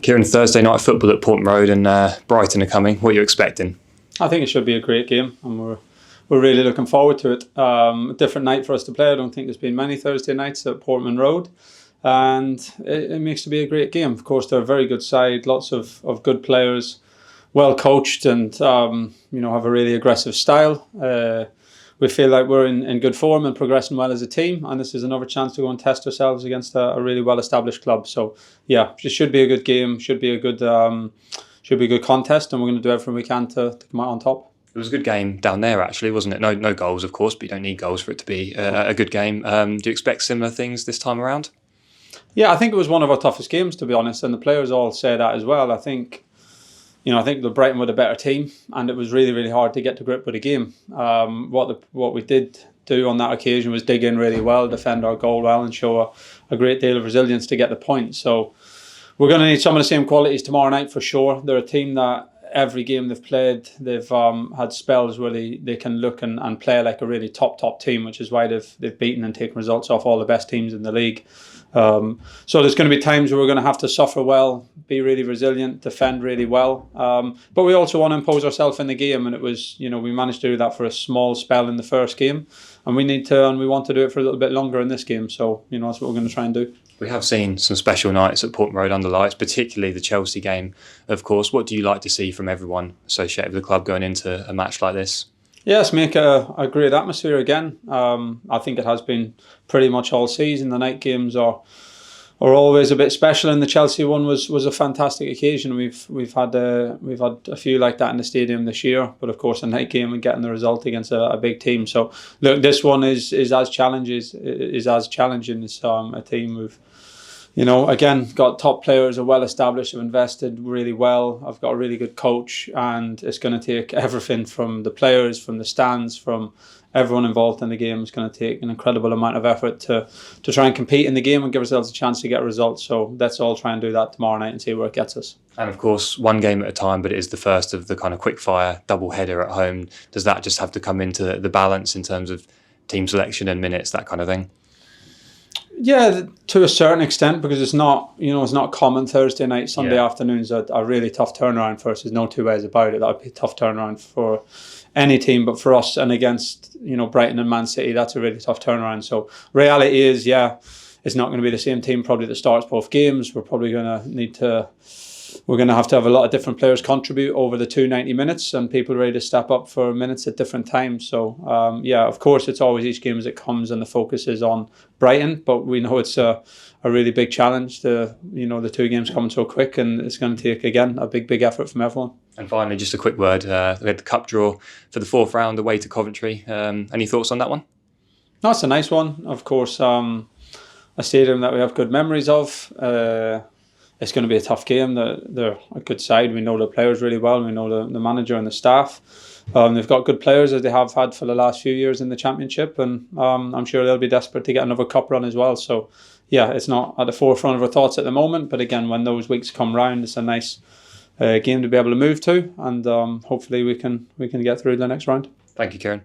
Kieran, Thursday night football at Portman Road and Brighton are coming. What are you expecting? I think it should be a great game, and we're really looking forward to it. A different night for us to play. I don't think there's been many Thursday nights at Portman Road, and it makes it be a great game. Of course, they're a very good side, lots of good players, well coached, and have a really aggressive style. We feel like we're in good form and progressing well as a team, and this is another chance to go and test ourselves against a really well-established club. So, yeah, it should be a good game. Should be a good contest, and we're going to do everything we can to come out on top. It was a good game down there, actually, wasn't it? No goals, of course, but you don't need goals for it to be a good game. Do you expect similar things this time around? Yeah, I think it was one of our toughest games, to be honest, and the players all say that as well. I think the Brighton were the better team, and it was really, really hard to get to grip with the game. What we did do on that occasion was dig in really well, defend our goal well, and show a great deal of resilience to get the point. So we're going to need some of the same qualities tomorrow night for sure. They're a team that every game they've played, they've had spells where they can look and play like a really top team, which is why they've beaten and taken results off all the best teams in the league. So there's going to be times where we're going to have to suffer well, be really resilient, defend really well. But we also want to impose ourselves in the game, and it was, we managed to do that for a small spell in the first game, and we want to do it for a little bit longer in this game. So, that's what we're going to try and do. We have seen some special nights at Portman Road under lights, particularly the Chelsea game, of course. What do you like to see from everyone associated with the club going into a match like this? Yes, make a great atmosphere again. I think it has been pretty much all season. The night games are always a bit special, and the Chelsea one was a fantastic occasion. We've had a few like that in the stadium this year, but of course a night game and getting the result against a big team. So look, this one is as challenging. It's a team with, again, got top players, are well established, have invested really well. I've got a really good coach, and it's going to take everything from the players, from the stands, from everyone involved in the game. It's going to take an incredible amount of effort to try and compete in the game and give ourselves a chance to get results. So let's all try and do that tomorrow night and see where it gets us. And of course, one game at a time, but it is the first of the kind of quick-fire double header at home. Does that just have to come into the balance in terms of team selection and minutes, that kind of thing? Yeah, to a certain extent, because it's not common. Thursday night, Sunday afternoons are really tough turnaround for us. There's no two ways about it. That would be a tough turnaround for any team, but for us and against Brighton and Man City, that's a really tough turnaround. So reality is, it's not going to be the same team probably that starts both games. We're probably going to have to have a lot of different players contribute over the 90 minutes, and people ready to step up for minutes at different times. So, of course, it's always each game as it comes, and the focus is on Brighton, but we know it's a really big challenge. The two games coming so quick, and it's going to take, again, a big effort from everyone. And finally, just a quick word. We had the cup draw for the fourth round away to Coventry. Any thoughts on that one? No, it's a nice one. Of course, a stadium that we have good memories of. It's going to be a tough game. They're a good side. We know the players really well. We know the manager and the staff. They've got good players, as they have had for the last few years in the Championship, and I'm sure they'll be desperate to get another cup run as well. So, it's not at the forefront of our thoughts at the moment, but again, when those weeks come round, it's a nice game to be able to move to, and hopefully we can get through the next round. Thank you, Kieran.